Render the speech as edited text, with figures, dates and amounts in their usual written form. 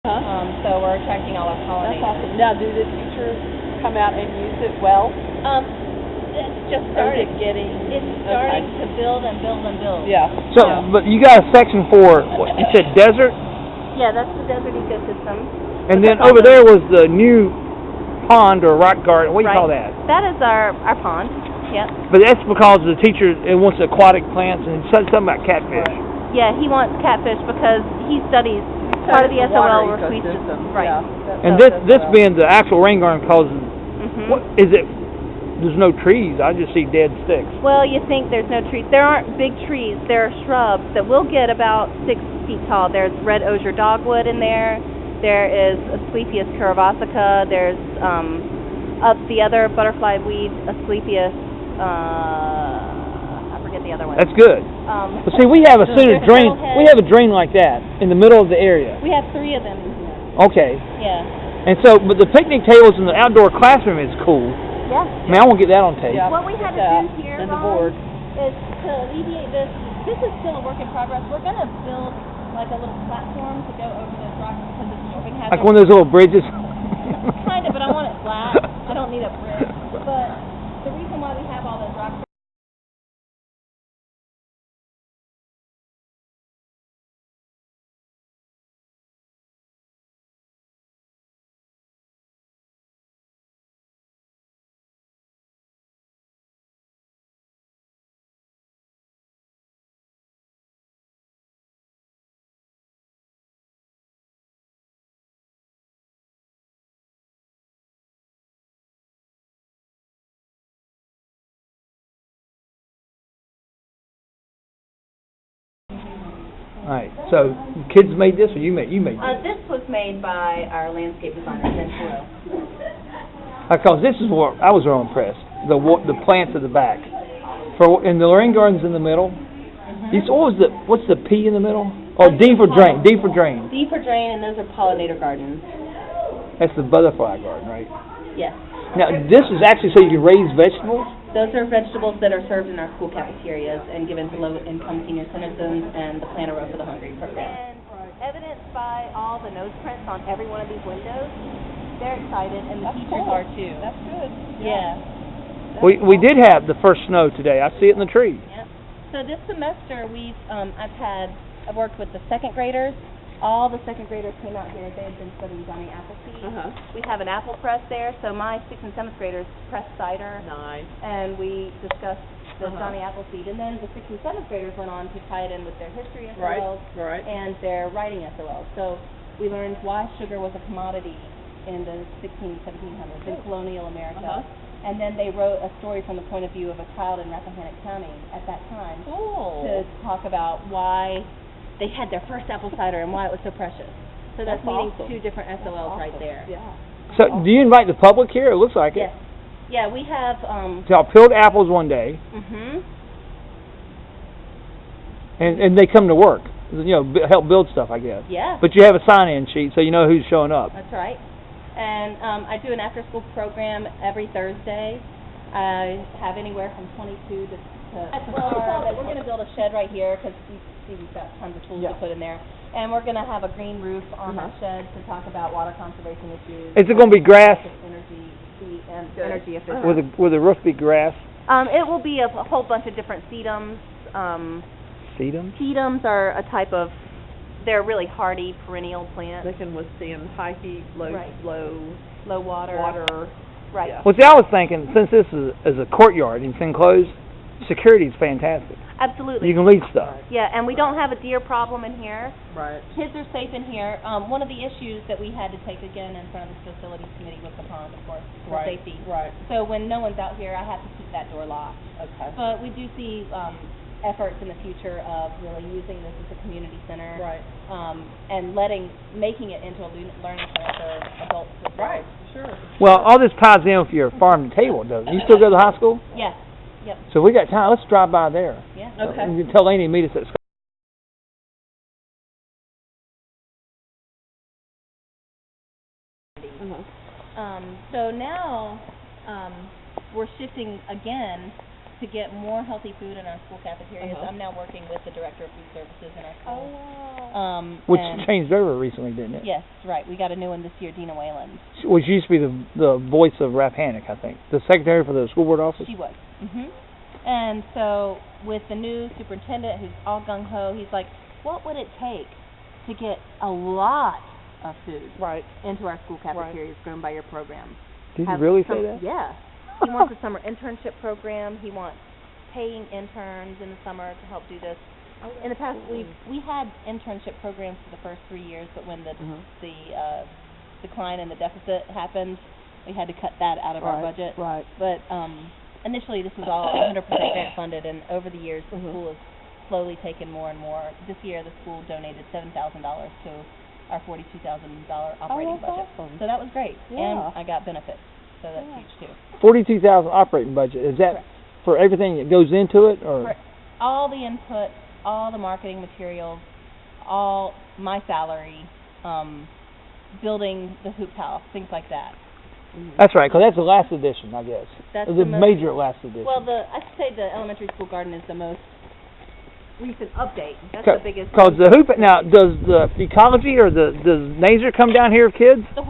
So we're attracting all our pollinators. That's awesome. Now, do the teachers come out and use it well? It's just Or is starting. it getting... It's starting to build and build and build. Yeah. So, but you got a section for, what, you said desert? Yeah, that's the desert ecosystem. And then over there was the new pond or rock garden. What do you call that? That is our pond. Yep. But that's because the teacher wants aquatic plants and said something about catfish. Right. Yeah, he wants catfish because he studies part of the SOL were sweet ecosystem. right. Yeah, and this being the actual rain garden causes, Mm-hmm. what is it? There's no trees. I just see dead sticks. Well, you think there's no trees. There aren't big trees. There are shrubs that will get about 6 feet tall. There's red osier dogwood in there. There is Asclepias curvasica. There's the other butterfly weed, Asclepias. I forget the other one. That's good. But see, we have a center drain. We have a drain like that in the middle of the area. We have 3 of them. Okay. Yeah. And so, but the picnic tables in the outdoor classroom is cool. Yeah. I mean, I want to get that on tape. Yeah. What we had to do here, and the board. is to alleviate this. This is still a work in progress. We're going to build like a little platform to go over those rocks because it's a tripping hazard. Like one of those little bridges. Kind of, but I want it flat. I don't need a bridge. But the reason why we have all those rocks. All right. So, kids made this, or you made this? This was made by our landscape designer, Ben Shiro. Because this is what I was real impressed. The plants at the back, and the rain garden's in the middle. These what's the P in the middle? Oh, D for drain. D for drain. D for drain, and those are pollinator gardens. That's the butterfly garden, right? Yes. Now this is actually so you can raise vegetables. Those are vegetables that are served in our school cafeterias and given to low-income senior citizens and the Plant a Row for the Hungry program. And evidenced by all the nose prints on every one of these windows, they're excited, and the teachers are too. That's good. Yeah. We did have the first snow today. I see it in the tree. Yep. So this semester I've worked with the second graders. All the second graders came out here. They had been studying Johnny Appleseed. We have an apple press there, so my 6th and 7th graders pressed cider. Nice. And we discussed the Johnny Appleseed. And then the 6th and 7th graders went on to tie it in with their history SOLs and their writing SOLs. So we learned why sugar was a commodity in the 1700s in colonial America. And then they wrote a story from the point of view of a child in Rappahannock County at that time to talk about why they had their first apple cider and why it was so precious. So that's meeting awesome. 2 different SOLs right there. Yeah. So do you invite the public here? It looks like it. Yes. Yeah, we have So y'all peeled apples one day, and they come to work. Help build stuff, I guess. Yeah. But you have a sign-in sheet, so you know who's showing up. That's right. And I do an after-school program every Thursday. I have anywhere from 22 to we're going to build a shed right here because we've got tons of tools to put in there. And we're going to have a green roof on that shed to talk about water conservation issues. Is it going to be grass? Energy efficient. Will the roof be grass? It will be a whole bunch of different sedums. Sedums? Sedums are a type of, they're really hardy perennial plants. They can withstand high heat, low water. Right. Yeah. Well, see, I was thinking, since this is a courtyard and it's enclosed, security is fantastic. Absolutely. You can leave stuff. Yeah, and we don't have a deer problem in here. Right. Kids are safe in here. One of the issues that we had to take again in front of the facilities committee was the pond, of course, for safety. Right. So when no one's out here, I have to keep that door locked. Okay. But we do see efforts in the future of really using this as a community center. Right. And making it into a learning center for adults as well. Right. Sure. Well, all this ties in with your farm to table, doesn't it? You still go to high school? Yes. Yep. So we got time. Let's drive by there. Yeah. Okay. You can tell Laney to meet us at school. So now we're shifting again to get more healthy food in our school cafeterias. Uh-huh. I'm now working with the director of food services in our school. Oh, wow. Which and changed over recently, didn't it? yes, right. We got a new one this year, Dina Wayland. Which used to be the voice of Rappahannock, I think. The secretary for the school board office? She was. And so with the new superintendent who's all gung-ho, he's like, what would it take to get a lot of food into our school cafeterias grown by your program? Did he really say that? Yeah. He wants a summer internship program. He wants paying interns in the summer to help do this. In the past, we had internship programs for the first 3 years, but when the decline in the deficit happened, we had to cut that out of our budget. Right. But initially, this was all 100% grant funded, and over the years, the school has slowly taken more and more. This year, the school donated $7,000 to our $42,000 operating budget. Awesome. So that was great, and Yeah. I got benefits, so that's huge too. $42,000 operating budget. Is that Correct. for everything that goes into it, or? For all the input, all the marketing materials, all my salary, building the hoop house, things like that. That's right, because that's the last edition, I guess. That's the the major last edition. Well, I should say the elementary school garden is the most recent update. That's the biggest. Because the hoop, now, does the ecology or does Naser come down here with kids? The